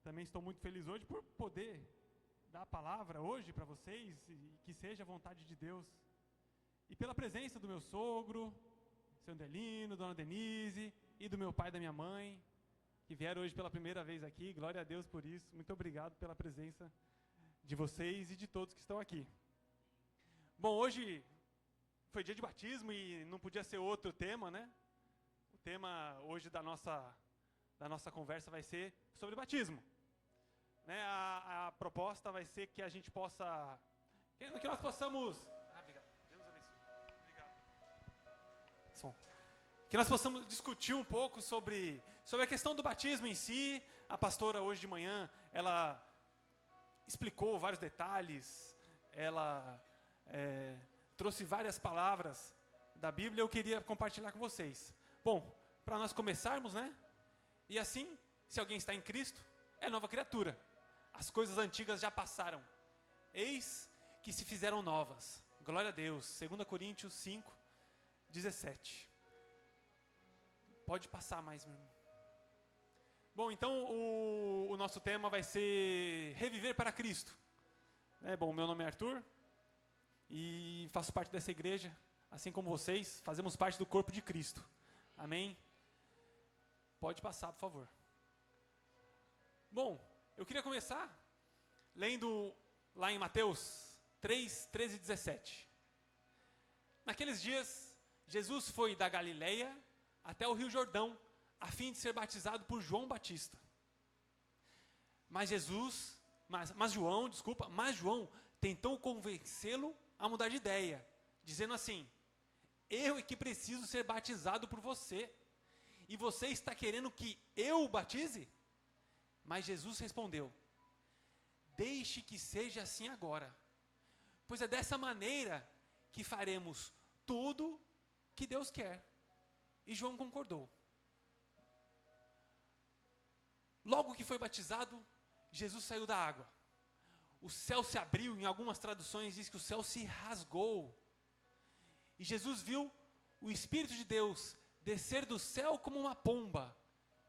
Também estou muito feliz hoje por poder dar a palavra hoje para vocês e que seja a vontade de Deus. E pela presença do meu sogro, seu Andelino, dona Denise e do meu pai e da minha mãe, que vieram hoje pela primeira vez aqui. Glória a Deus por isso. Muito obrigado pela presença de vocês e de todos que estão aqui. Bom, hoje foi dia de batismo e não podia ser outro tema, né? O tema hoje da nossa conversa vai ser sobre batismo. Né? A proposta vai ser que a gente possa... Que nós possamos... obrigado. Deus abençoe. Obrigado. Som. Que nós possamos discutir um pouco sobre a questão do batismo em si. A pastora hoje de manhã, ela explicou vários detalhes, ela trouxe várias palavras da Bíblia, eu queria compartilhar com vocês. Bom, para nós começarmos, né? E assim, se alguém está em Cristo, é nova criatura. As coisas antigas já passaram. Eis que se fizeram novas. Glória a Deus. 2 Coríntios 5, 17. Pode passar mais, meu irmão. Bom, então o nosso tema vai ser Reviver para Cristo. Bom, meu nome é Arthur e faço parte dessa igreja, assim como vocês, fazemos parte do corpo de Cristo. Amém? Pode passar, por favor. Bom, eu queria começar lendo lá em Mateus 3, 13 e 17. Naqueles dias, Jesus foi da Galileia até o Rio Jordão, a fim de ser batizado por João Batista. Mas João tentou convencê-lo a mudar de ideia, dizendo assim: eu é que preciso ser batizado por você, e você está querendo que eu o batize? Mas Jesus respondeu: deixe que seja assim agora, pois é dessa maneira que faremos tudo que Deus quer. E João concordou. Logo que foi batizado, Jesus saiu da água. O céu se abriu, em algumas traduções diz que o céu se rasgou. E Jesus viu o Espírito de Deus descer do céu como uma pomba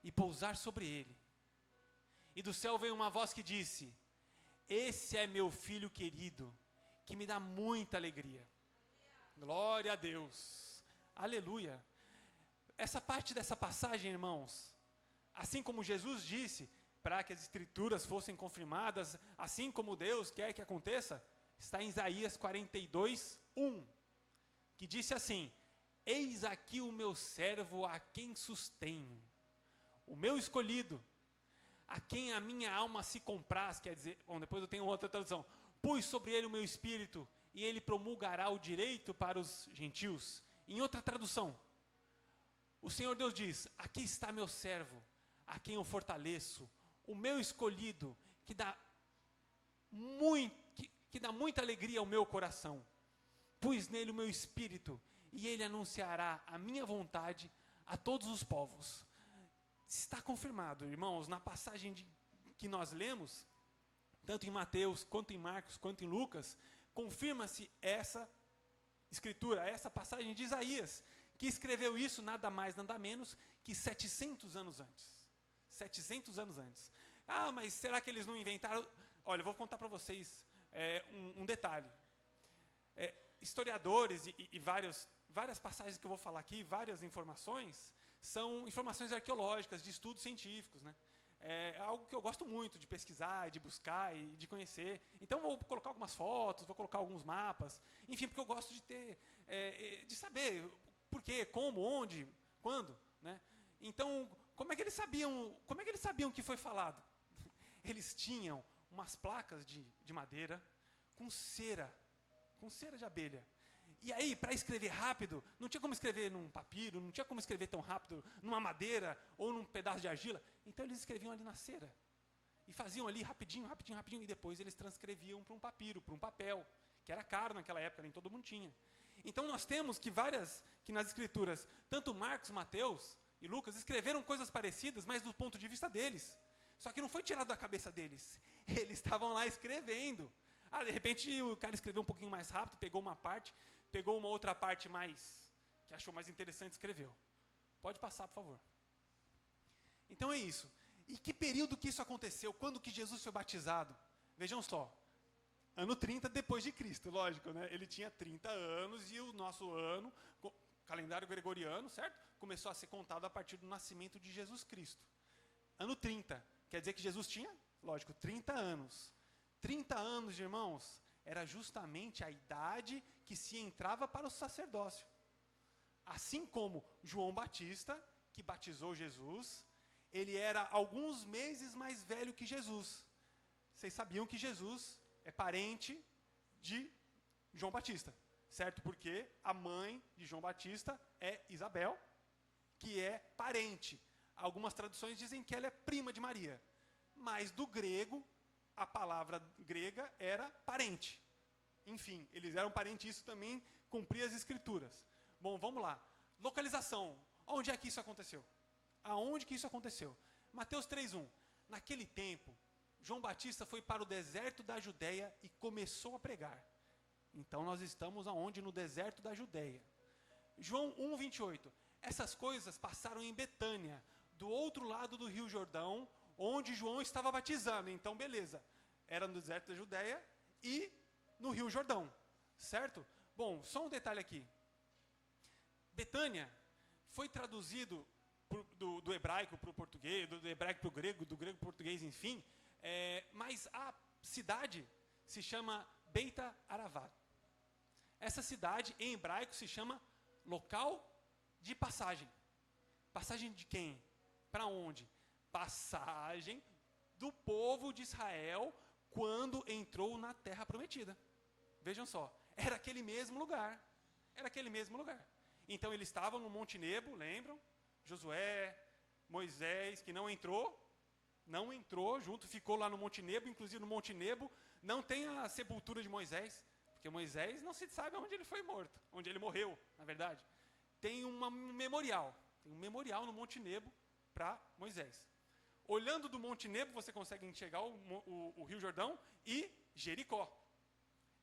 e pousar sobre ele. E do céu veio uma voz que disse: esse é meu filho querido, que me dá muita alegria. Glória a Deus. Aleluia. Essa parte dessa passagem, irmãos, assim como Jesus disse, para que as escrituras fossem confirmadas, assim como Deus quer que aconteça, está em Isaías 42, 1, que disse assim: eis aqui o meu servo a quem sustenho, o meu escolhido, a quem a minha alma se compraz. Quer dizer, bom, depois eu tenho outra tradução: pus sobre ele o meu espírito, e ele promulgará o direito para os gentios. Em outra tradução, o Senhor Deus diz: aqui está meu servo, a quem eu fortaleço, o meu escolhido, que dá muita alegria ao meu coração. Pus nele o meu espírito, e ele anunciará a minha vontade a todos os povos. Está confirmado, irmãos, na passagem que nós lemos, tanto em Mateus, quanto em Marcos, quanto em Lucas, confirma-se essa escritura, essa passagem de Isaías, que escreveu isso nada mais, nada menos que 700 anos antes. 700 anos antes. Ah, mas será que eles não inventaram? Olha, eu vou contar para vocês um detalhe. Historiadores e várias passagens que eu vou falar aqui, várias informações, são informações arqueológicas, de estudos científicos, né? É algo que eu gosto muito de pesquisar, de buscar e de conhecer. Então vou colocar algumas fotos, vou colocar alguns mapas, enfim, porque eu gosto de ter, de saber por quê, como, onde, quando, né? Então, como é que eles sabiam o que foi falado? Eles tinham umas placas de madeira com cera de abelha. E aí, para escrever rápido, não tinha como escrever num papiro, não tinha como escrever tão rápido numa madeira ou num pedaço de argila. Então eles escreviam ali na cera. E faziam ali rapidinho, e depois eles transcreviam para um papiro, para um papel, que era caro naquela época, nem todo mundo tinha. Então nós temos que nas escrituras, tanto Marcos, Mateus e Lucas, escreveram coisas parecidas, mas do ponto de vista deles. Só que não foi tirado da cabeça deles. Eles estavam lá escrevendo. De repente o cara escreveu um pouquinho mais rápido, pegou uma parte, pegou uma outra parte que achou mais interessante e escreveu. Pode passar, por favor. Então é isso. E que período que isso aconteceu? Quando que Jesus foi batizado? Vejam só, ano 30 depois de Cristo, lógico, né? Ele tinha 30 anos e o nosso ano, calendário gregoriano, certo? Começou a ser contado a partir do nascimento de Jesus Cristo. Ano 30, quer dizer que Jesus tinha, lógico, 30 anos. 30 anos, irmãos, era justamente a idade que se entrava para o sacerdócio. Assim como João Batista, que batizou Jesus, ele era alguns meses mais velho que Jesus. Vocês sabiam que Jesus é parente de João Batista, certo? Porque a mãe de João Batista é Isabel, que é parente. Algumas traduções dizem que ela é prima de Maria. Mas do grego, a palavra grega era parente. Enfim, eles eram parentes, isso também cumpria as escrituras. Bom, vamos lá. Localização. Onde é que isso aconteceu? Aonde que isso aconteceu? Mateus 3:1. Naquele tempo, João Batista foi para o deserto da Judéia e começou a pregar. Então nós estamos aonde? No deserto da Judéia. João 1:28. Essas coisas passaram em Betânia, do outro lado do Rio Jordão, onde João estava batizando. Então, beleza. Era no deserto da Judéia e no Rio Jordão, certo? Bom, só um detalhe aqui. Betânia foi traduzido do hebraico para o português, do hebraico para o grego, do grego para o português, enfim. Mas a cidade se chama Beita Aravá. Essa cidade, em hebraico, se chama local de passagem. Passagem de quem? Para onde? Passagem do povo de Israel quando entrou na terra prometida. Vejam só, era aquele mesmo lugar. Era aquele mesmo lugar. Então eles estavam no Monte Nebo, lembram? Josué, Moisés, que não entrou junto, ficou lá no Monte Nebo. Inclusive no Monte Nebo não tem a sepultura de Moisés, porque Moisés não se sabe onde ele foi morto, onde ele morreu, na verdade. Tem um memorial no Monte Nebo para Moisés. Olhando do Monte Nebo, você consegue enxergar o Rio Jordão e Jericó.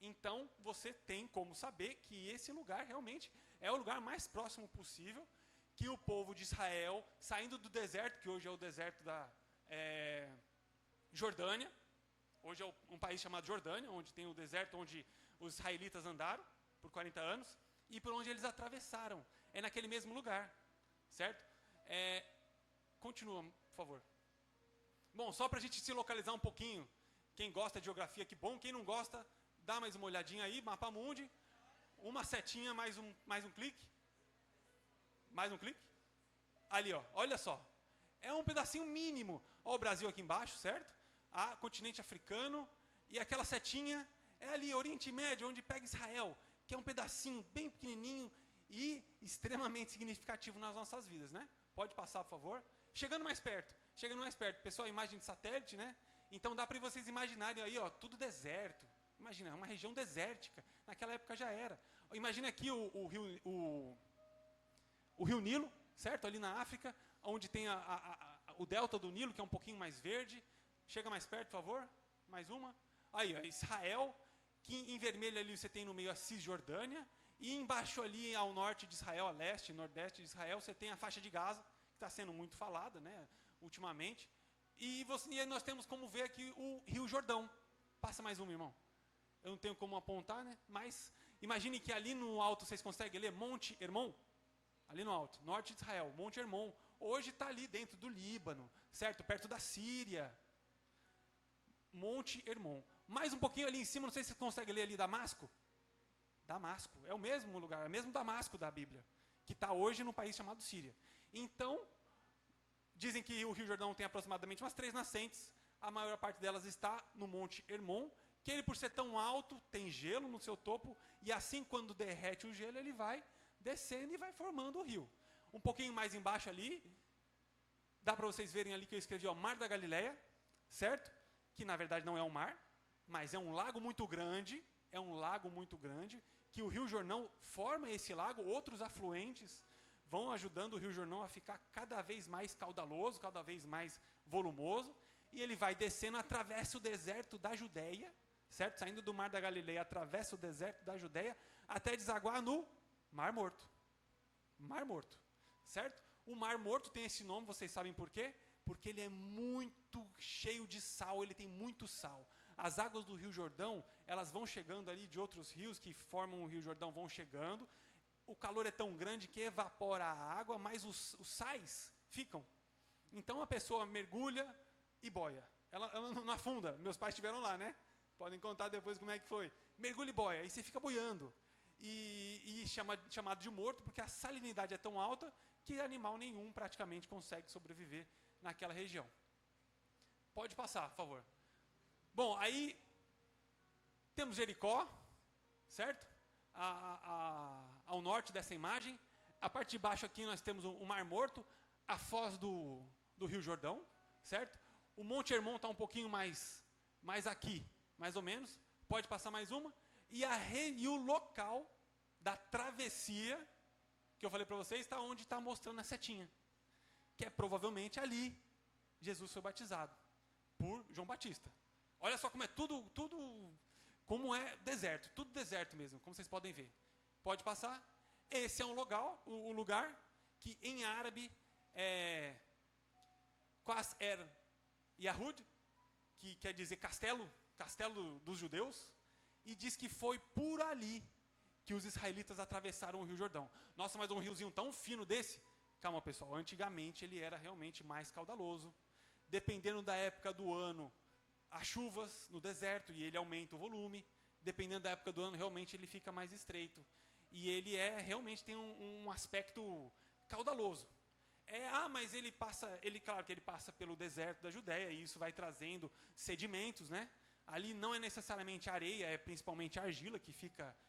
Então, você tem como saber que esse lugar realmente é o lugar mais próximo possível que o povo de Israel, saindo do deserto, que hoje é o deserto da Jordânia, hoje é um país chamado Jordânia, onde tem o deserto onde os israelitas andaram por 40 anos, e por onde eles atravessaram. É naquele mesmo lugar, certo? Continua, por favor. Bom, só para a gente se localizar um pouquinho, quem gosta de geografia, que bom, quem não gosta, dá mais uma olhadinha aí, Mapa Mundi, uma setinha, mais um clique. Mais um clique. Ali, ó, olha só. É um pedacinho mínimo. Ó, o Brasil aqui embaixo, certo? Continente africano. E aquela setinha é ali, Oriente Médio, onde pega Israel, que é um pedacinho bem pequenininho e extremamente significativo nas nossas vidas, né? Pode passar, por favor. Chegando mais perto. Pessoal, imagem de satélite, né? Então dá para vocês imaginarem aí, ó, tudo deserto. Imagina, uma região desértica. Naquela época já era. Imagina aqui o Rio Nilo, certo? Ali na África, onde tem o delta do Nilo, que é um pouquinho mais verde. Chega mais perto, por favor. Mais uma. Aí, ó, Israel, que em vermelho ali você tem no meio a Cisjordânia. E embaixo ali ao norte de Israel, a leste, nordeste de Israel, você tem a faixa de Gaza, que está sendo muito falada, né, ultimamente. E aí nós temos como ver aqui o Rio Jordão. Passa mais um, irmão. Eu não tenho como apontar, né? Mas imagine que ali no alto vocês conseguem ler Monte Hermon. Ali no alto, norte de Israel, Monte Hermon. Hoje está ali dentro do Líbano, certo? Perto da Síria. Monte Hermon. Mais um pouquinho ali em cima, não sei se você consegue ler ali Damasco. Damasco, é o mesmo lugar, é o mesmo Damasco da Bíblia, que está hoje no país chamado Síria. Então, dizem que o Rio Jordão tem aproximadamente umas 3 nascentes, a maior parte delas está no Monte Hermon, que ele, por ser tão alto, tem gelo no seu topo, e assim, quando derrete o gelo, ele vai descendo e vai formando o rio. Um pouquinho mais embaixo ali, dá para vocês verem ali que eu escrevi, ó, Mar da Galileia, certo? Que na verdade não é um mar, mas é um lago muito grande, que o Rio Jordão forma esse lago, outros afluentes vão ajudando o Rio Jordão a ficar cada vez mais caudaloso, cada vez mais volumoso, e ele vai descendo, atravessa o deserto da Judéia, certo? Saindo do Mar da Galileia, atravessa o deserto da Judéia, até desaguar no Mar Morto. Mar Morto, certo? O Mar Morto tem esse nome, vocês sabem por quê? Porque ele é muito cheio de sal, ele tem muito sal. As águas do Rio Jordão, elas vão chegando ali de outros rios que formam o Rio Jordão, vão chegando. O calor é tão grande que evapora a água, mas os sais ficam. Então a pessoa mergulha e boia. Ela não afunda. Meus pais estiveram lá, né? Podem contar depois como é que foi. Mergulha e boia, aí você fica boiando. E chamado de morto, porque a salinidade é tão alta que animal nenhum praticamente consegue sobreviver naquela região. Pode passar, por favor. Bom, aí temos Jericó, certo? Ao norte dessa imagem. A parte de baixo aqui nós temos o Mar Morto, a foz do Rio Jordão, certo? O Monte Hermon está um pouquinho mais aqui, mais ou menos. Pode passar mais uma. E o local da travessia, que eu falei para vocês, está onde está mostrando a setinha. Que é provavelmente ali Jesus foi batizado por João Batista. Olha só como é tudo como é deserto, tudo deserto mesmo, como vocês podem ver. Pode passar. Esse é um lugar que em árabe é Qas Er Yahud, que quer dizer castelo dos judeus, e diz que foi por ali que os israelitas atravessaram o Rio Jordão. Nossa, mas um riozinho tão fino desse? Calma, pessoal, antigamente ele era realmente mais caudaloso. Dependendo da época do ano, há chuvas no deserto e ele aumenta o volume. Dependendo da época do ano, realmente ele fica mais estreito. E ele realmente tem um aspecto caudaloso. Mas claro que ele passa pelo deserto da Judéia e isso vai trazendo sedimentos, né? Ali não é necessariamente areia, é principalmente argila que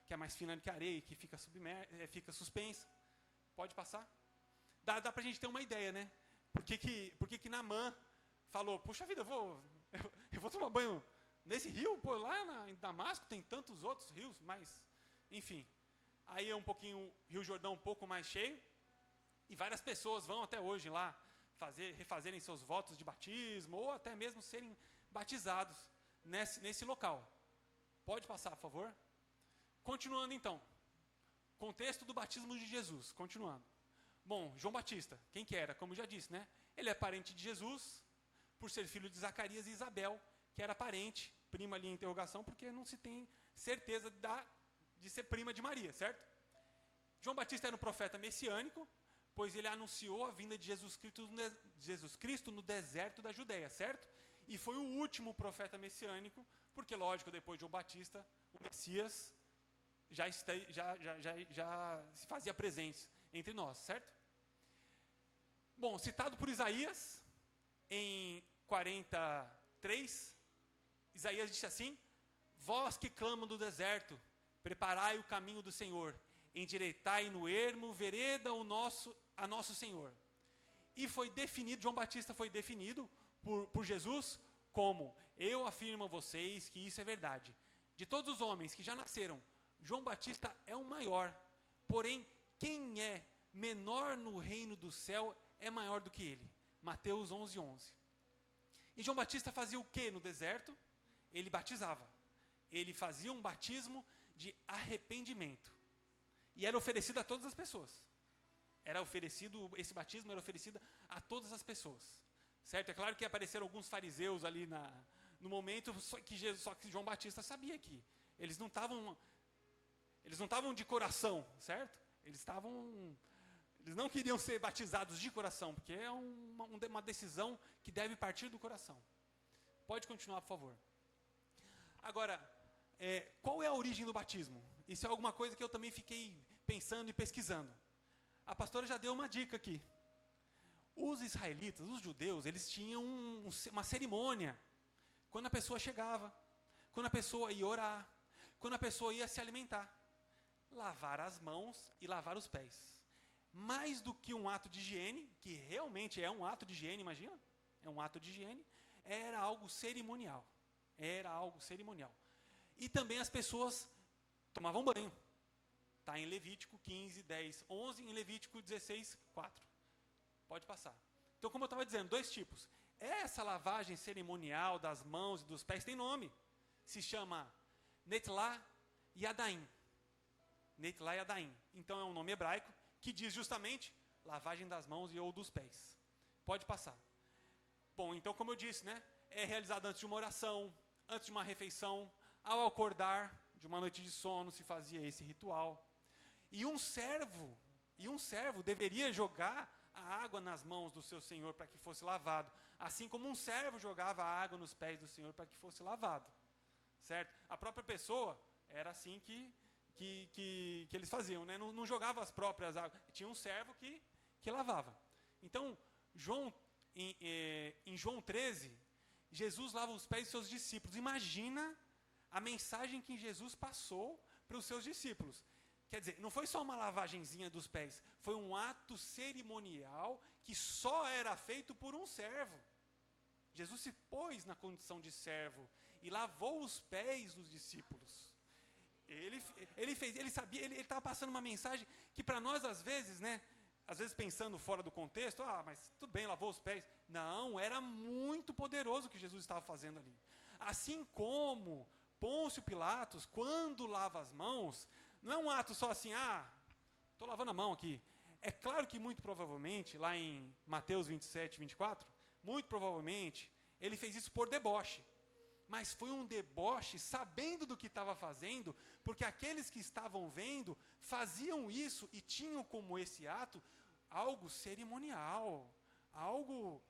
é mais fina do que a areia, que fica suspensa. Pode passar? Dá pra gente ter uma ideia, né? Por que Naamã falou, puxa vida, eu vou tomar banho nesse rio? Pô, lá em Damasco tem tantos outros rios, mas, enfim. Aí é um pouquinho, Rio Jordão um pouco mais cheio, e várias pessoas vão até hoje lá refazerem seus votos de batismo, ou até mesmo serem batizados nesse local. Pode passar, por favor? Continuando então. Contexto do batismo de Jesus, continuando. Bom, João Batista, quem que era? Como eu já disse, né? Ele é parente de Jesus, por ser filho de Zacarias e Isabel, que era parente, prima ali em interrogação, porque não se tem certeza de ser prima de Maria, certo? João Batista era um profeta messiânico, pois ele anunciou a vinda de Jesus Cristo no deserto da Judéia, certo? E foi o último profeta messiânico, porque, lógico, depois de João Batista, o Messias já se fazia presente entre nós, certo? Bom, citado por Isaías, em 43, Isaías disse assim: vós que clamam do deserto, preparai o caminho do Senhor, endireitai no ermo vereda a nosso Senhor. E João Batista foi definido por Jesus como: eu afirmo a vocês que isso é verdade. De todos os homens que já nasceram, João Batista é o maior, porém, quem é menor no reino do céu é maior do que ele. Mateus 11:11. E João Batista fazia o que no deserto? Ele batizava. Ele fazia um batismo de arrependimento. E era oferecido a todas as pessoas. Esse batismo era oferecido a todas as pessoas. Certo? É claro que apareceram alguns fariseus ali no momento, só que João Batista sabia que eles não estavam de coração, certo? Eles não queriam ser batizados de coração, porque é uma decisão que deve partir do coração. Pode continuar, por favor. Agora, qual é a origem do batismo? Isso é alguma coisa que eu também fiquei pensando e pesquisando. A pastora já deu uma dica aqui. Os israelitas, os judeus, eles tinham uma cerimônia. Quando a pessoa chegava, quando a pessoa ia orar, quando a pessoa ia se alimentar. Lavar as mãos e lavar os pés. Mais do que um ato de higiene, que realmente é um ato de higiene, imagina? É um ato de higiene. Era algo cerimonial. E também as pessoas tomavam banho. Está em Levítico 15, 10, 11, em Levítico 16, 4. Pode passar. Então, como eu estava dizendo, 2 tipos. Essa lavagem cerimonial das mãos e dos pés tem nome. Se chama Netlá e Adaim. Netlá e Adaim. Então, é um nome hebraico que diz justamente lavagem das mãos e ou dos pés. Pode passar. Bom, então como eu disse, né? É realizado antes de uma oração, antes de uma refeição, ao acordar de uma noite de sono se fazia esse ritual. E um servo deveria jogar a água nas mãos do seu senhor para que fosse lavado, assim como um servo jogava a água nos pés do senhor para que fosse lavado, certo? A própria pessoa era assim que eles faziam, né? Não jogava as próprias águas, tinha um servo que lavava. Então, em João 13, Jesus lava os pés dos seus discípulos. Imagina a mensagem que Jesus passou para os seus discípulos. Quer dizer, não foi só uma lavagenzinha dos pés, foi um ato cerimonial que só era feito por um servo. Jesus se pôs na condição de servo e lavou os pés dos discípulos. Ele sabia, ele estava passando uma mensagem que para nós às vezes, né? Às vezes pensando fora do contexto, mas tudo bem, lavou os pés. Não, era muito poderoso o que Jesus estava fazendo ali. Assim como Pôncio Pilatos, quando lava as mãos, não é um ato só assim, estou lavando a mão aqui. É claro que muito provavelmente, lá em Mateus 27, 24, muito provavelmente, ele fez isso por deboche. Mas foi um deboche sabendo do que estava fazendo, porque aqueles que estavam vendo faziam isso e tinham como esse ato algo cerimonial, algo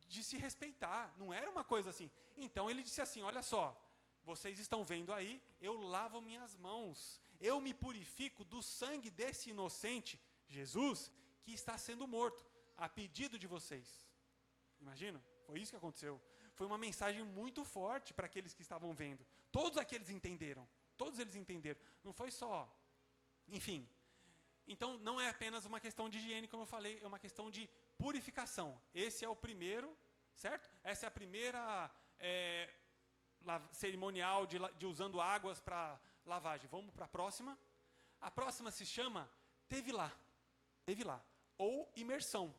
de se respeitar. Não era uma coisa assim. Então ele disse assim, olha só, vocês estão vendo aí, eu lavo minhas mãos, eu me purifico do sangue desse inocente, Jesus, que está sendo morto, a pedido de vocês. Imagina, foi isso que aconteceu. Foi uma mensagem muito forte para aqueles que estavam vendo. Todos aqueles entenderam. Todos eles entenderam. Não foi só. Enfim. Então, não é apenas uma questão de higiene, como eu falei, é uma questão de purificação. Esse é o primeiro, certo? Essa é a primeira cerimonial de usando águas para lavagem. Vamos para a próxima. A próxima se chama Tevilá. Tevilá. Ou imersão.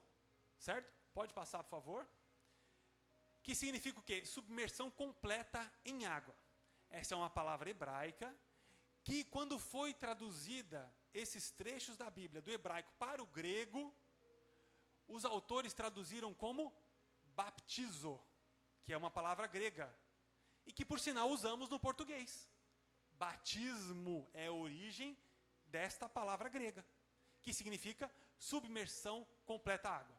Certo? Pode passar, por favor. Que significa o quê? Submersão completa em água. Essa é uma palavra hebraica que, quando foi traduzida esses trechos da Bíblia, do hebraico para o grego, os autores traduziram como baptizo, que é uma palavra grega, e que, por sinal, usamos no português. Batismo é a origem desta palavra grega, que significa submersão completa à água.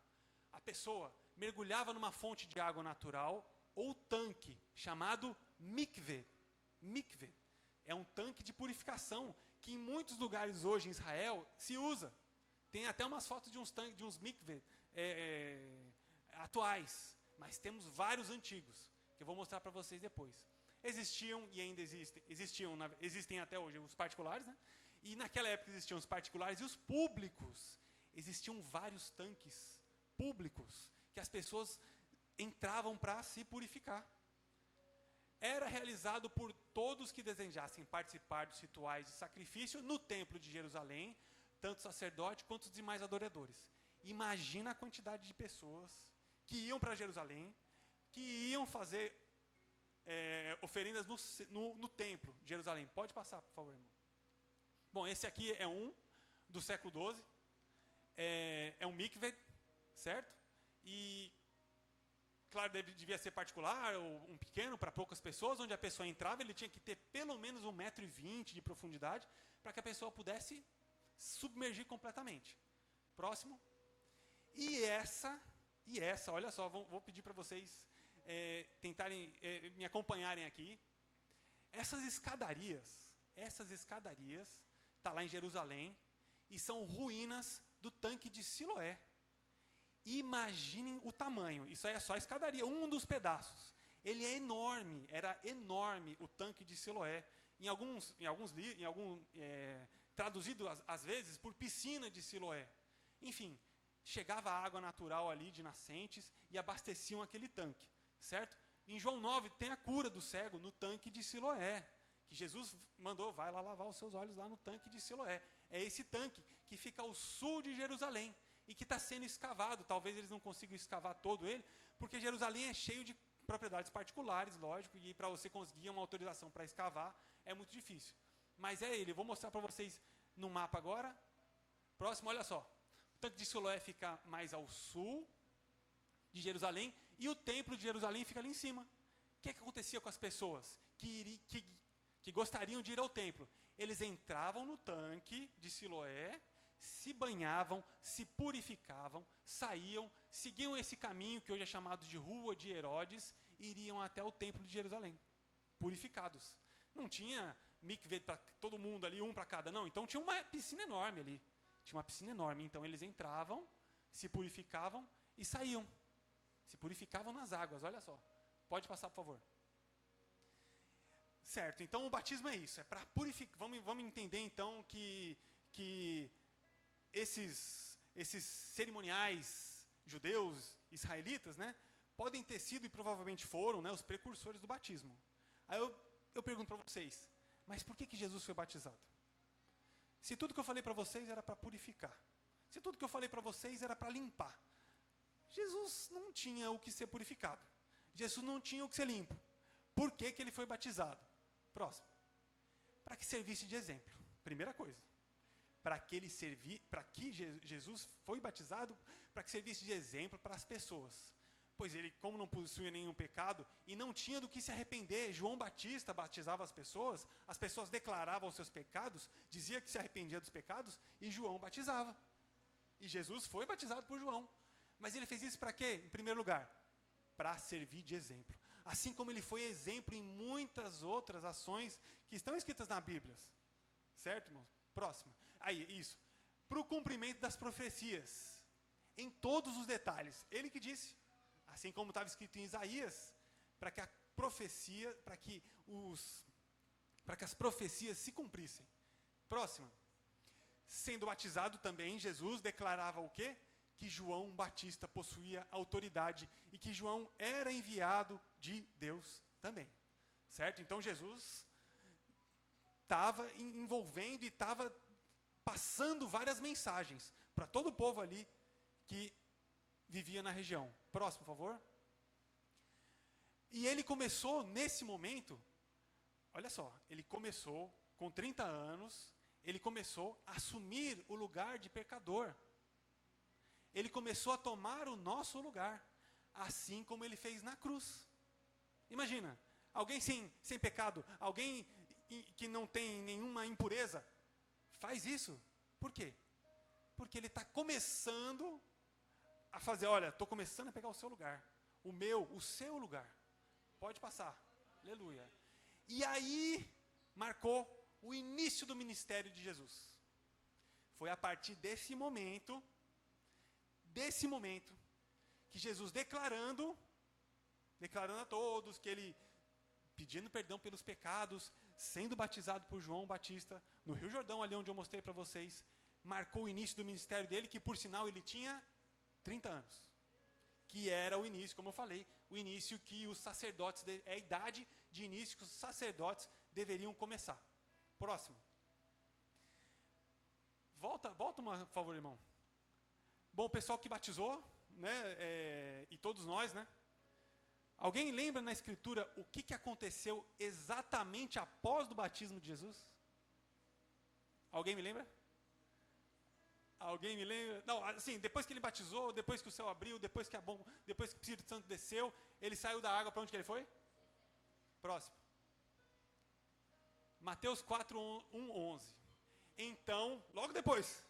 A pessoa mergulhava numa fonte de água natural ou tanque, chamado mikve. Mikve é um tanque de purificação que em muitos lugares hoje em Israel se usa. Tem até umas fotos de uns mikve atuais, mas temos vários antigos, que eu vou mostrar para vocês depois. Existiam e ainda existem até hoje os particulares, né? E naquela época existiam os particulares e os públicos. Existiam vários tanques públicos que as pessoas entravam para se purificar. Era realizado por todos que desejassem participar dos rituais de sacrifício no templo de Jerusalém, tanto sacerdote quanto os demais adoradores. Imagina a quantidade de pessoas que iam para Jerusalém, que iam fazer oferendas no templo de Jerusalém. Pode passar, por favor, irmão. Bom, esse aqui é um do século XII. É um mikveh, certo? E, claro, devia ser particular ou um pequeno para poucas pessoas, onde a pessoa entrava, ele tinha que ter pelo menos 1,20 m de profundidade para que a pessoa pudesse submergir completamente. Próximo. E essa, olha só, vou pedir para vocês tentarem me acompanharem aqui. Essas escadarias, está lá em Jerusalém, e são ruínas do tanque de Siloé. Imaginem o tamanho, isso aí é só a escadaria, um dos pedaços. Ele é enorme, era enorme o tanque de Siloé. Traduzido às vezes por piscina de Siloé. Enfim, chegava água natural ali de nascentes e abasteciam aquele tanque, certo? Em João 9 tem a cura do cego no tanque de Siloé, que Jesus mandou, vai lá lavar os seus olhos lá no tanque de Siloé. É esse tanque que fica ao sul de Jerusalém e que está sendo escavado. Talvez eles não consigam escavar todo ele, porque Jerusalém é cheio de propriedades particulares, lógico, e para você conseguir uma autorização para escavar é muito difícil. Mas é ele, eu vou mostrar para vocês no mapa agora. Próximo, olha só. O tanque de Siloé fica mais ao sul de Jerusalém e o templo de Jerusalém fica ali em cima. O que acontecia com as pessoas que gostariam de ir ao templo? Eles entravam no tanque de Siloé, se banhavam, se purificavam, saíam, seguiam esse caminho que hoje é chamado de Rua de Herodes, e iriam até o templo de Jerusalém, purificados. Não tinha mikveh para todo mundo ali, um para cada, não. Então tinha uma piscina enorme ali. Tinha uma piscina enorme. Então eles entravam, se purificavam e saíam. Se purificavam nas águas, olha só. Pode passar, por favor. Certo, então o batismo é isso, é para purificar. Vamos entender então que esses cerimoniais judeus, israelitas, né, podem ter sido e provavelmente foram, né, os precursores do batismo. Aí eu pergunto para vocês, mas por que Jesus foi batizado? Se tudo que eu falei para vocês era para purificar, se tudo que eu falei para vocês era para limpar, Jesus não tinha o que ser purificado, Jesus não tinha o que ser limpo. Por que ele foi batizado? Próximo. Para que servisse de exemplo. Primeira coisa. Para que Jesus foi batizado, para que servisse de exemplo para as pessoas. Pois ele, como não possuía nenhum pecado e não tinha do que se arrepender, João Batista batizava as pessoas declaravam os seus pecados, dizia que se arrependia dos pecados, e João batizava. E Jesus foi batizado por João. Mas ele fez isso para quê? Em primeiro lugar, para servir de exemplo. Assim como ele foi exemplo em muitas outras ações que estão escritas na Bíblia. Certo, irmãos? Próximo. Aí, isso. Para o cumprimento das profecias. Em todos os detalhes. Ele que disse. Assim como estava escrito em Isaías. Para que a profecia, para que as profecias se cumprissem. Próximo. Sendo batizado também, Jesus declarava o quê? Que João Batista possuía autoridade e que João era enviado de Deus também, certo? Então Jesus estava envolvendo e estava passando várias mensagens para todo o povo ali que vivia na região. Próximo, por favor. E ele começou nesse momento, olha só, ele começou com 30 anos, ele começou a assumir o lugar de pecador. Ele começou a tomar o nosso lugar, assim como ele fez na cruz. Imagina, alguém sem pecado, alguém que não tem nenhuma impureza, faz isso. Por quê? Porque ele está começando a fazer, olha, estou começando a pegar o seu lugar, o seu lugar. Pode passar, aleluia. E aí, marcou o início do ministério de Jesus. Foi a partir desse momento, que Jesus declarando a todos, que ele pedindo perdão pelos pecados, sendo batizado por João Batista, no Rio Jordão, ali onde eu mostrei para vocês, marcou o início do ministério dele, que por sinal ele tinha 30 anos. Que era o início, como eu falei, o início que os sacerdotes, é a idade de início que os sacerdotes deveriam começar. Próximo. Volta por favor, irmão. Bom, o pessoal que batizou, né, e todos nós, né? Alguém lembra na Escritura o que aconteceu exatamente após o batismo de Jesus? Alguém me lembra? Alguém me lembra? Não, assim, depois que ele batizou, depois que o céu abriu, depois que o Espírito Santo desceu, ele saiu da água, para onde que ele foi? Próximo. Mateus 4:11. Então, logo depois,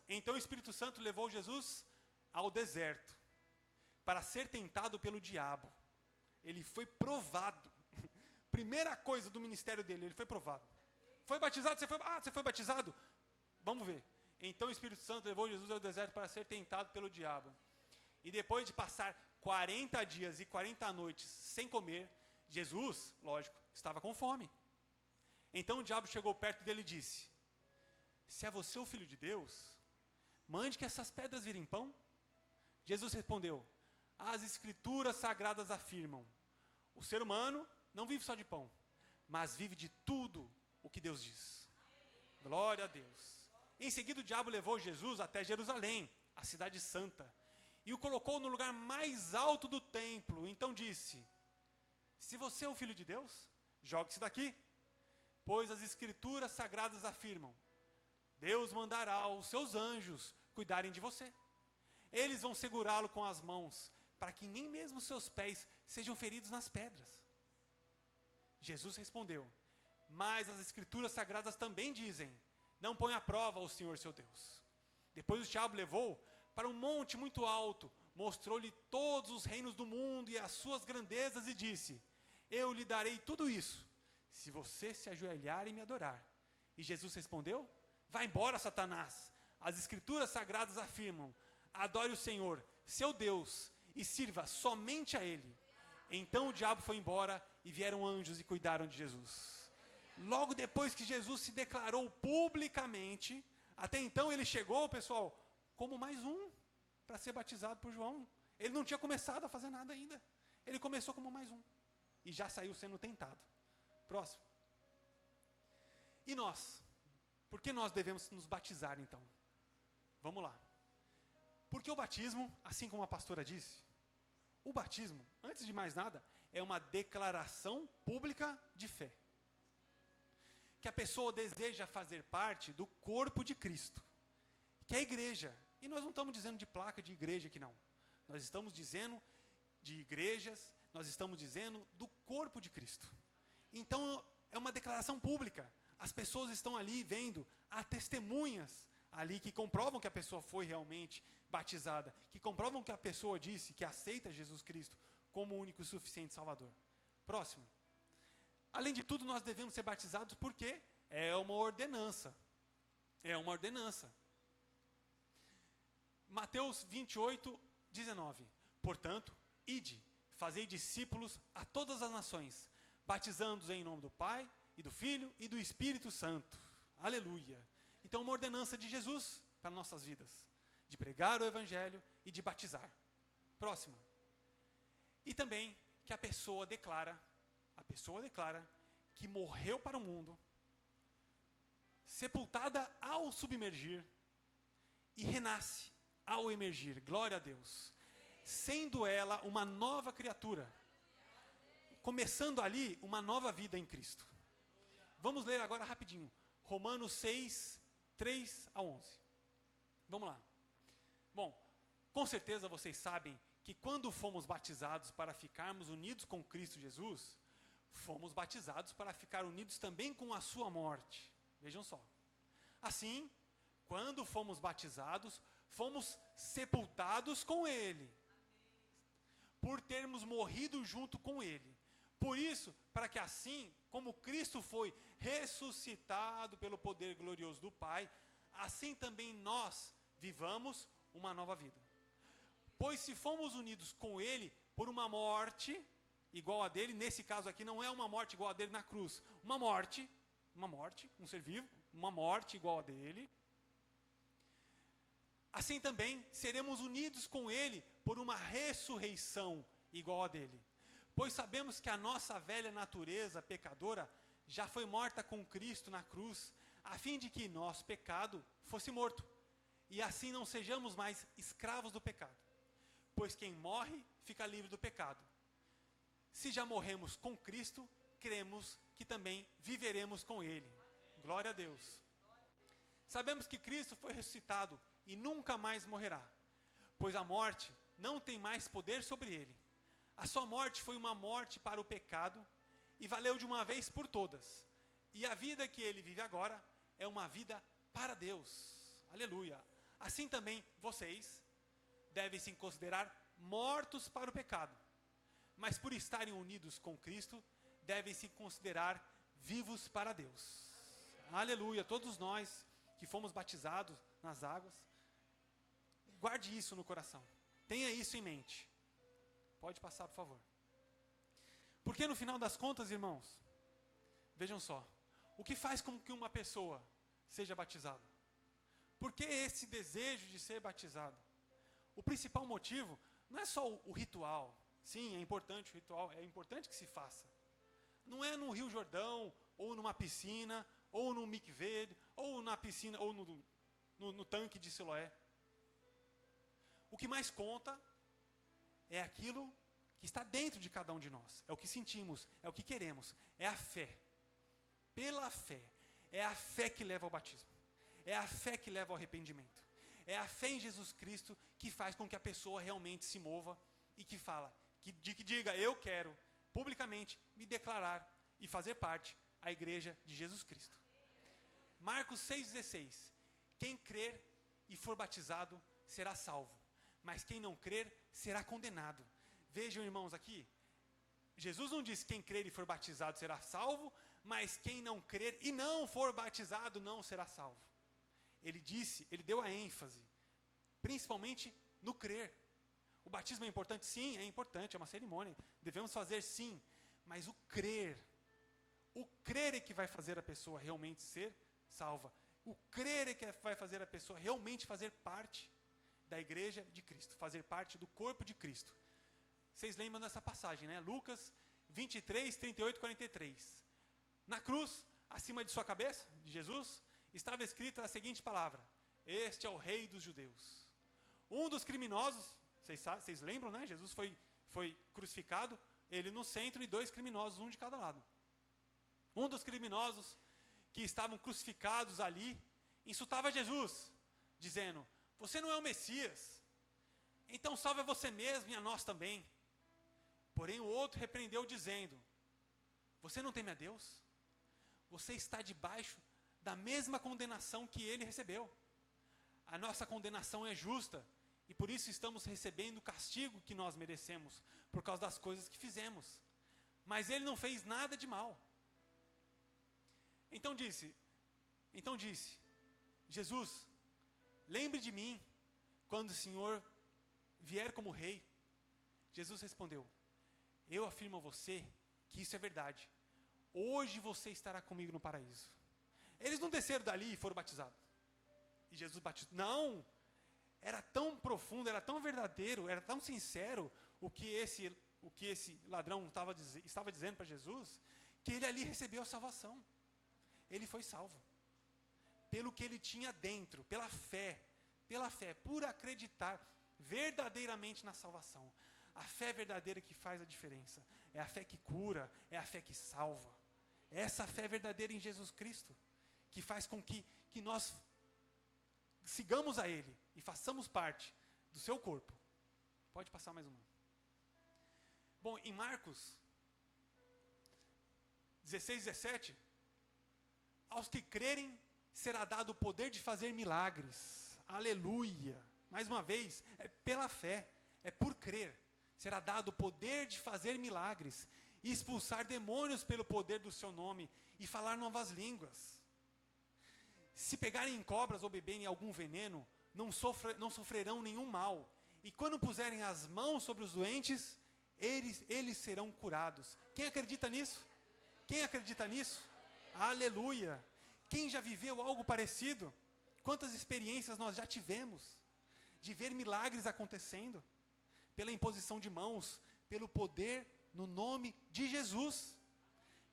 então o Espírito Santo levou Jesus ao deserto, para ser tentado pelo diabo. Ele foi provado. Primeira coisa do ministério dele, ele foi provado. Foi batizado? Você foi batizado? Vamos ver. Então o Espírito Santo levou Jesus ao deserto para ser tentado pelo diabo. E depois de passar 40 dias e 40 noites sem comer, Jesus, lógico, estava com fome. Então o diabo chegou perto dele e disse: se é você o Filho de Deus, mande que essas pedras virem pão. Jesus respondeu: as Escrituras sagradas afirmam, o ser humano não vive só de pão, mas vive de tudo o que Deus diz. Glória a Deus. Em seguida o diabo levou Jesus até Jerusalém, a cidade santa, e o colocou no lugar mais alto do templo. Então disse: se você é o Filho de Deus, jogue-se daqui, pois as Escrituras sagradas afirmam, Deus mandará os seus anjos cuidarem de você. Eles vão segurá-lo com as mãos, para que nem mesmo seus pés sejam feridos nas pedras. Jesus respondeu: mas as Escrituras Sagradas também dizem: não põe à prova o Senhor seu Deus. Depois o diabo levou para um monte muito alto, mostrou-lhe todos os reinos do mundo e as suas grandezas e disse: eu lhe darei tudo isso, se você se ajoelhar e me adorar. E Jesus respondeu: vá embora, Satanás. As Escrituras Sagradas afirmam: adore o Senhor, seu Deus, e sirva somente a Ele. Então o diabo foi embora e vieram anjos e cuidaram de Jesus. Logo depois que Jesus se declarou publicamente, até então ele chegou, pessoal, como mais um para ser batizado por João. Ele não tinha começado a fazer nada ainda. Ele começou como mais um e já saiu sendo tentado. Próximo. E nós? Por que nós devemos nos batizar então? Vamos lá. Porque o batismo, assim como a pastora disse, o batismo, antes de mais nada, é uma declaração pública de fé. Que a pessoa deseja fazer parte do corpo de Cristo, que é a igreja. E nós não estamos dizendo de placa de igreja aqui não. Nós estamos dizendo de igrejas, nós estamos dizendo do corpo de Cristo. Então, é uma declaração pública. As pessoas estão ali vendo, há testemunhas ali que comprovam que a pessoa foi realmente batizada, que comprovam que a pessoa disse que aceita Jesus Cristo como o único e suficiente Salvador. Próximo. Além de tudo, nós devemos ser batizados porque é uma ordenança. É uma ordenança. Mateus 28, 19. Portanto, ide, fazei discípulos a todas as nações, batizando-os em nome do Pai, e do Filho, e do Espírito Santo. Aleluia. Então, uma ordenança de Jesus para nossas vidas. De pregar o Evangelho e de batizar. Próximo. E também que a pessoa declara que morreu para o mundo, sepultada ao submergir, e renasce ao emergir. Glória a Deus. Sendo ela uma nova criatura. Começando ali uma nova vida em Cristo. Vamos ler agora rapidinho. Romanos 6, 3 a 11. Vamos lá. Bom, com certeza vocês sabem que quando fomos batizados para ficarmos unidos com Cristo Jesus, fomos batizados para ficar unidos também com a sua morte. Vejam só. Assim, quando fomos batizados, fomos sepultados com Ele, por termos morrido junto com Ele. Por isso, para que assim, como Cristo foi ressuscitado pelo poder glorioso do Pai, assim também nós vivamos uma nova vida. Pois se fomos unidos com Ele por uma morte igual a dele, nesse caso aqui não é uma morte igual a dele na cruz, uma morte, um ser vivo, uma morte igual a dele, assim também seremos unidos com Ele por uma ressurreição igual a dele. Pois sabemos que a nossa velha natureza pecadora já foi morta com Cristo na cruz, a fim de que nosso pecado fosse morto, e assim não sejamos mais escravos do pecado. Pois quem morre fica livre do pecado. Se já morremos com Cristo, cremos que também viveremos com Ele. Glória a Deus. Sabemos que Cristo foi ressuscitado e nunca mais morrerá, pois a morte não tem mais poder sobre Ele. A sua morte foi uma morte para o pecado e valeu de uma vez por todas. E a vida que Ele vive agora é uma vida para Deus. Aleluia. Assim também vocês devem se considerar mortos para o pecado, mas por estarem unidos com Cristo, devem se considerar vivos para Deus. Aleluia. Todos nós que fomos batizados nas águas, guarde isso no coração. Tenha isso em mente. Pode passar, por favor. Porque no final das contas, irmãos, vejam só, o que faz com que uma pessoa seja batizada? Por que esse desejo de ser batizado? O principal motivo não é só o ritual. Sim, é importante o ritual, é importante que se faça. Não é no Rio Jordão, ou numa piscina, ou no mikveh, ou na piscina, ou no tanque de Siloé. O que mais conta é aquilo que está dentro de cada um de nós. É o que sentimos, é o que queremos, é a fé. Pela fé. É a fé que leva ao batismo. É a fé que leva ao arrependimento. É a fé em Jesus Cristo que faz com que a pessoa realmente se mova e que fala, que diga, eu quero publicamente me declarar e fazer parte da igreja de Jesus Cristo. Marcos 6,16. Quem crer e for batizado será salvo, mas quem não crer será condenado. Vejam, irmãos, aqui, Jesus não disse quem crer e for batizado será salvo, mas quem não crer e não for batizado não será salvo. Ele disse, ele deu a ênfase, principalmente no crer. O batismo é importante? Sim, é importante, é uma cerimônia, devemos fazer sim, mas o crer é que vai fazer a pessoa realmente ser salva. O crer é que vai fazer a pessoa realmente fazer parte da igreja de Cristo, fazer parte do corpo de Cristo. Vocês lembram dessa passagem, né? Lucas 23, 38 e 43. Na cruz, acima de sua cabeça, de Jesus, estava escrita a seguinte palavra: este é o rei dos judeus. Um dos criminosos, vocês lembram, né? Jesus foi crucificado, ele no centro e 2 criminosos, um de cada lado. Um dos criminosos que estavam crucificados ali, insultava Jesus, dizendo, você não é o Messias, então salve a você mesmo e a nós também. Porém o outro repreendeu dizendo, você não teme a Deus? Você está debaixo da mesma condenação que ele recebeu. A nossa condenação é justa, e por isso estamos recebendo o castigo que nós merecemos, por causa das coisas que fizemos. Mas ele não fez nada de mal. Então disse, Jesus, lembre de mim, quando o Senhor vier como rei. Jesus respondeu, eu afirmo a você que isso é verdade. Hoje você estará comigo no paraíso. Eles não desceram dali e foram batizados. E Jesus batizou. Não! Era tão profundo, era tão verdadeiro, era tão sincero o que esse ladrão estava dizendo para Jesus, que ele ali recebeu a salvação. Ele foi salvo. Pelo que ele tinha dentro, pela fé, por acreditar verdadeiramente na salvação. A fé verdadeira que faz a diferença. É a fé que cura, é a fé que salva. É essa fé verdadeira em Jesus Cristo que faz com que nós sigamos a Ele e façamos parte do seu corpo. Pode passar mais uma. Bom, em Marcos 16, 17, aos que crerem será dado o poder de fazer milagres. Aleluia! Mais uma vez, é pela fé, é por crer. Será dado o poder de fazer milagres e expulsar demônios pelo poder do seu nome e falar novas línguas. Se pegarem em cobras ou beberem algum veneno, não sofrerão nenhum mal. E quando puserem as mãos sobre os doentes, eles serão curados. Quem acredita nisso? Quem acredita nisso? Aleluia! Quem já viveu algo parecido? Quantas experiências nós já tivemos de ver milagres acontecendo? Pela imposição de mãos, pelo poder no nome de Jesus.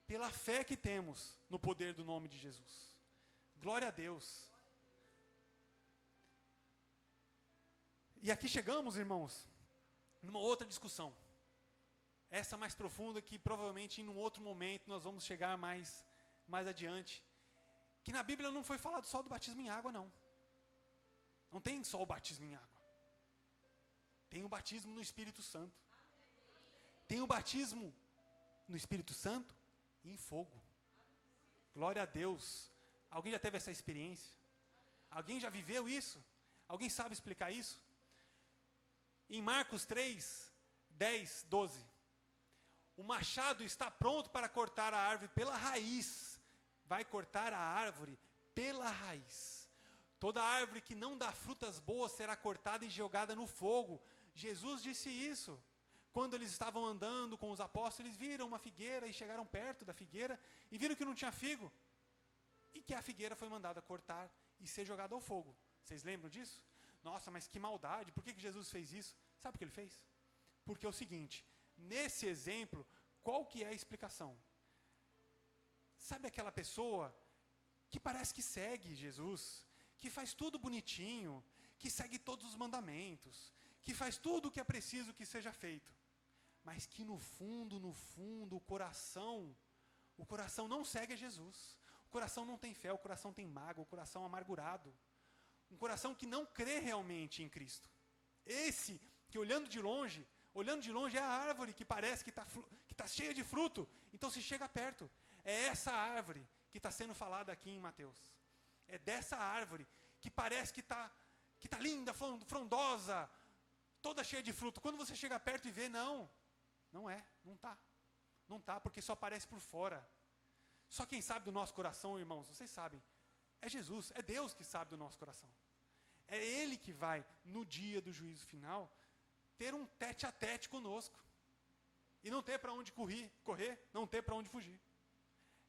Pela fé que temos no poder do nome de Jesus. Glória a Deus. E aqui chegamos, irmãos, numa outra discussão. Essa mais profunda que provavelmente em um outro momento nós vamos chegar mais adiante. Que na Bíblia não foi falado só do batismo em água, não. Não tem só o batismo em água. Tem o batismo no Espírito Santo. Tem o batismo no Espírito Santo e em fogo. Glória a Deus. Alguém já teve essa experiência? Alguém já viveu isso? Alguém sabe explicar isso? Em Marcos 3, 10, 12. O machado está pronto para cortar a árvore pela raiz. Vai cortar a árvore pela raiz. Toda árvore que não dá frutas boas será cortada e jogada no fogo. Jesus disse isso. Quando eles estavam andando com os apóstolos, eles viram uma figueira e chegaram perto da figueira e viram que não tinha figo. E que a figueira foi mandada cortar e ser jogada ao fogo. Vocês lembram disso? Nossa, mas que maldade, por que Jesus fez isso? Sabe o que ele fez? Porque é o seguinte, nesse exemplo, qual que é a explicação? Sabe aquela pessoa que parece que segue Jesus, que faz tudo bonitinho, que segue todos os mandamentos, que faz tudo o que é preciso que seja feito, mas que no fundo, o coração não segue a Jesus. O coração não tem fé, o coração tem mágoa, o coração amargurado. Um coração que não crê realmente em Cristo. Esse que olhando de longe, Olhando de longe é a árvore que parece que está cheia de fruto. Então se chega perto. É essa árvore que está sendo falada aqui em Mateus. É dessa árvore que parece que tá linda, frondosa, toda cheia de fruto. Quando você chega perto e vê, não é, não está. Não está, porque só aparece por fora. Só quem sabe do nosso coração, irmãos, vocês sabem, é Jesus, é Deus que sabe do nosso coração. É Ele que vai, no dia do juízo final, ter um tete a tete conosco. E não ter para onde correr, não ter para onde fugir.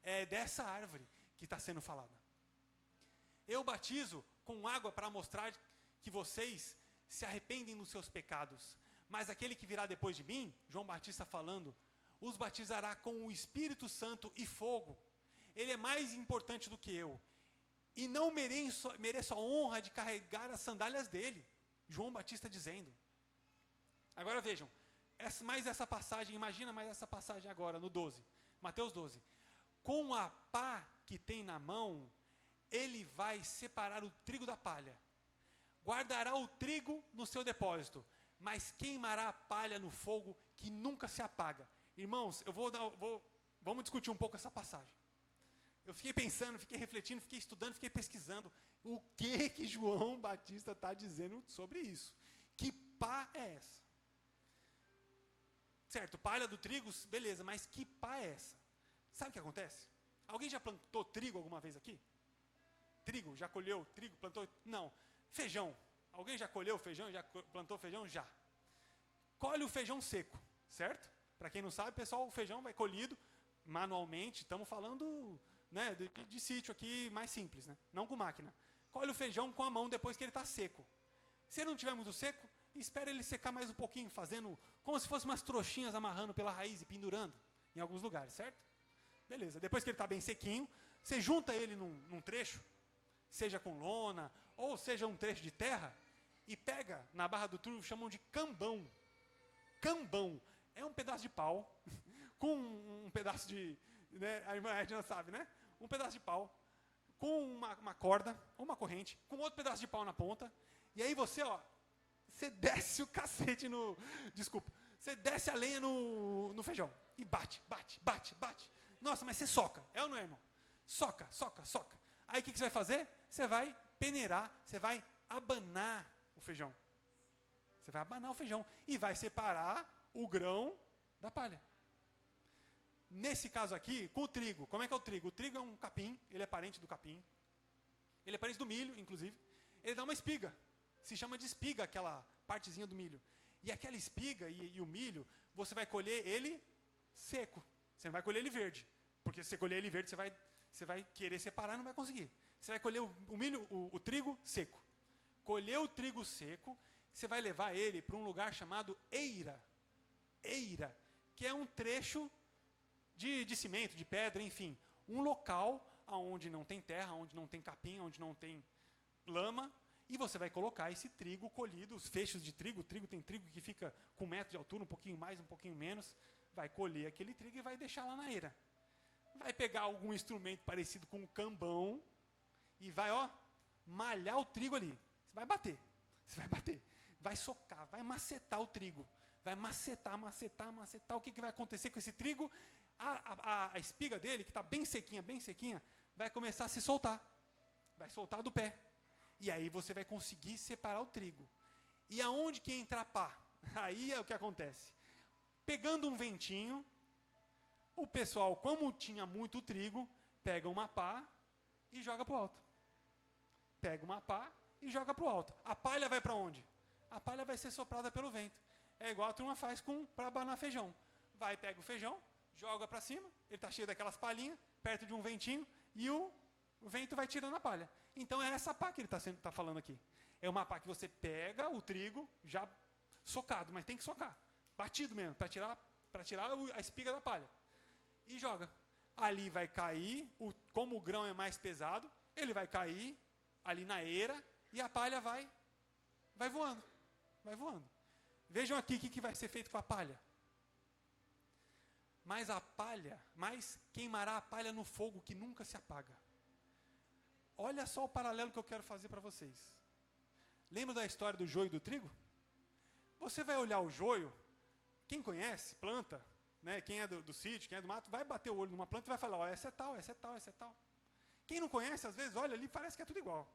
É dessa árvore que está sendo falada. Eu batizo com água para mostrar que vocês se arrependem dos seus pecados. Mas aquele que virá depois de mim, João Batista falando, os batizará com o Espírito Santo e fogo. Ele é mais importante do que eu. E não mereço a honra de carregar as sandálias dele. João Batista dizendo. Agora vejam, mais essa passagem, imagina mais essa passagem agora, no 12. Mateus 12. Com a pá que tem na mão, ele vai separar o trigo da palha. Guardará o trigo no seu depósito, mas queimará a palha no fogo que nunca se apaga. Irmãos, vamos discutir um pouco essa passagem. Eu fiquei pensando, fiquei refletindo, fiquei estudando, fiquei pesquisando. O que João Batista está dizendo sobre isso? Que pá é essa? Certo, palha do trigo, beleza, mas que pá é essa? Sabe o que acontece? Alguém já plantou trigo alguma vez aqui? Trigo, já colheu trigo, plantou? Não. Feijão. Alguém já colheu feijão, já plantou feijão? Já. Colhe o feijão seco, certo? Para quem não sabe, pessoal, o feijão vai colhido manualmente. Estamos falando, né, de sítio aqui mais simples, né? Não com máquina. Colhe o feijão com a mão depois que ele está seco. Se ele não estiver muito seco, espera ele secar mais um pouquinho, fazendo como se fossem umas trouxinhas amarrando pela raiz e pendurando em alguns lugares, certo? Beleza. Depois que ele está bem sequinho, você junta ele num trecho, seja com lona, ou seja um trecho de terra, e pega, na barra do trigo, chamam de cambão. Cambão é um pedaço de pau, com um pedaço de, né, a irmã Edna sabe, né? Um pedaço de pau, com uma corda, ou uma corrente, com outro pedaço de pau na ponta, e aí você desce o cacete você desce a lenha no feijão, e bate. Nossa, mas você soca, é ou não é, irmão? Soca. Aí o que você vai fazer? Você vai peneirar, você vai abanar o feijão. Você vai abanar o feijão e vai separar o grão da palha. Nesse caso aqui, com o trigo, como é que é o trigo? O trigo é um capim, ele é parente do capim. Ele é parente do milho, inclusive. Ele dá uma espiga. Se chama de espiga aquela partezinha do milho. E aquela espiga e o milho, você vai colher ele seco. Você não vai colher ele verde. Porque se você colher ele verde, você vai querer separar e não vai conseguir. Você vai colher o milho, o trigo seco. Colher o trigo seco, você vai levar ele para um lugar chamado eira. Eira, que é um trecho de cimento, de pedra, enfim. Um local onde não tem terra, onde não tem capim, onde não tem lama. E você vai colocar esse trigo colhido, os feixes de trigo. Tem trigo que fica com 1 metro de altura, um pouquinho mais, um pouquinho menos. Vai colher aquele trigo e vai deixar lá na eira. Vai pegar algum instrumento parecido com um cambão e vai, malhar o trigo ali. Você vai bater, vai socar, vai macetar o trigo. Vai macetar. O que vai acontecer com esse trigo? A espiga dele, que está bem sequinha, vai começar a se soltar. Vai soltar do pé. E aí você vai conseguir separar o trigo. E aonde que entra a pá? Aí é o que acontece. Pegando um ventinho, o pessoal, como tinha muito trigo, pega uma pá e joga para o alto. A palha vai para onde? A palha vai ser soprada pelo vento. É igual a turma faz para abanar feijão. Pega o feijão, joga para cima, ele está cheio daquelas palhinhas, perto de um ventinho, e o vento vai tirando a palha. Então é essa pá que ele está falando aqui. É uma pá que você pega o trigo já socado, mas tem que socar. Batido mesmo, para tirar a espiga da palha. E joga. Ali vai cair, como o grão é mais pesado, ele vai cair ali na eira e a palha vai voando. Vejam aqui o que vai ser feito com a palha. Mas queimará a palha no fogo que nunca se apaga. Olha só o paralelo que eu quero fazer para vocês. Lembra da história do joio e do trigo? Você vai olhar o joio, Quem conhece planta, né, quem é do sítio, quem é do mato, vai bater o olho numa planta e vai falar, ó, essa é tal, essa é tal, essa é tal. Quem não conhece, às vezes, olha ali, parece que é tudo igual.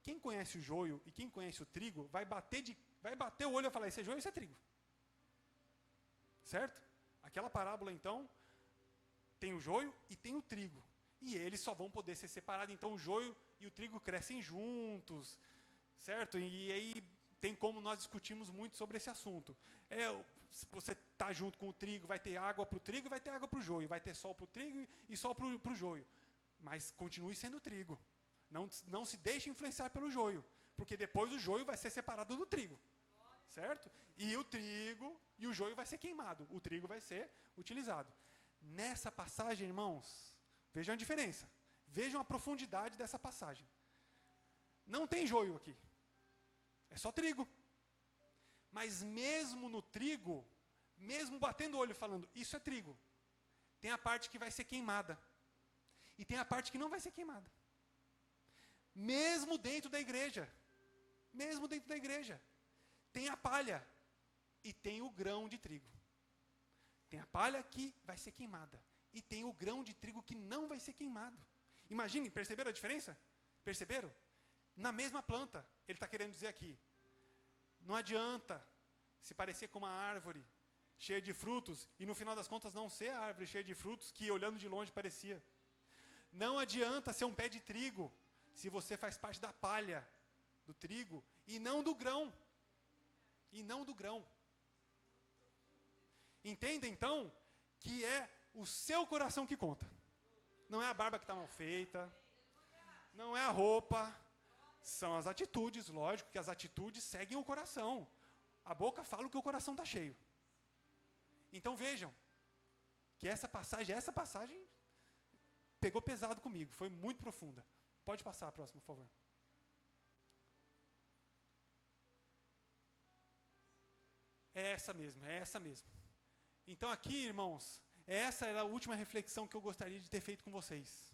Quem conhece o joio e quem conhece o trigo, vai bater o olho e vai falar, esse é joio, esse é trigo. Certo? Aquela parábola, então, tem o joio e tem o trigo. E eles só vão poder ser separados. Então, o joio e o trigo crescem juntos. Certo? E aí tem como nós discutimos muito sobre esse assunto. Se você está junto com o trigo, vai ter água para o trigo e vai ter água para o joio. Vai ter sol para o trigo e sol para o joio. Mas continue sendo trigo. Não se deixe influenciar pelo joio. Porque depois o joio vai ser separado do trigo. Certo? E o trigo e o joio vai ser queimado. O trigo vai ser utilizado. Nessa passagem, irmãos, vejam a diferença. Vejam a profundidade dessa passagem. Não tem joio aqui. É só trigo. Mas mesmo no trigo, mesmo batendo o olho falando, isso é trigo, tem a parte que vai ser queimada. E tem a parte que não vai ser queimada. Mesmo dentro da igreja. Mesmo dentro da igreja. Tem a palha e tem o grão de trigo. Tem a palha que vai ser queimada. E tem o grão de trigo que não vai ser queimado. Imagine, perceberam a diferença? Perceberam? Na mesma planta, ele está querendo dizer aqui. Não adianta se parecer com uma árvore cheia de frutos e no final das contas não ser a árvore cheia de frutos que olhando de longe parecia. Não adianta ser um pé de trigo se você faz parte da palha do trigo e não do grão. E não do grão. Entenda então que é o seu coração que conta. Não é a barba que está mal feita. Não é a roupa. São as atitudes, lógico que as atitudes seguem o coração. A boca fala o que o coração está cheio. Então vejam, que essa passagem pegou pesado comigo, foi muito profunda. Pode passar a próxima, por favor. É essa mesmo. Então aqui, irmãos, essa era a última reflexão que eu gostaria de ter feito com vocês.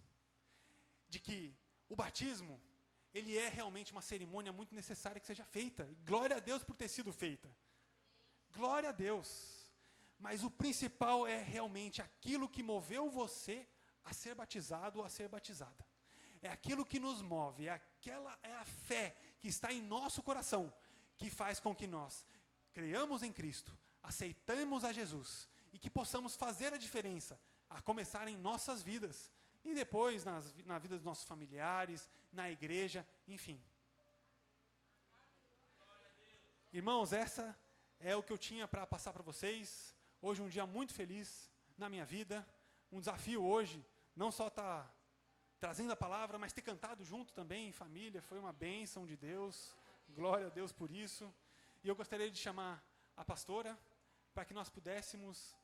De que o batismo, ele é realmente uma cerimônia muito necessária que seja feita. E glória a Deus por ter sido feita. Glória a Deus. Mas o principal é realmente aquilo que moveu você a ser batizado ou a ser batizada. É aquilo que nos move, é a fé que está em nosso coração, que faz com que nós creiamos em Cristo, aceitamos a Jesus e que possamos fazer a diferença, a começar em nossas vidas e depois na vida dos nossos familiares, na igreja, enfim. Irmãos, essa é o que eu tinha para passar para vocês. Hoje um dia muito feliz na minha vida, um desafio hoje, não só estar trazendo a palavra, mas ter cantado junto também em família, foi uma bênção de Deus, glória a Deus por isso. E eu gostaria de chamar a pastora para que nós pudéssemos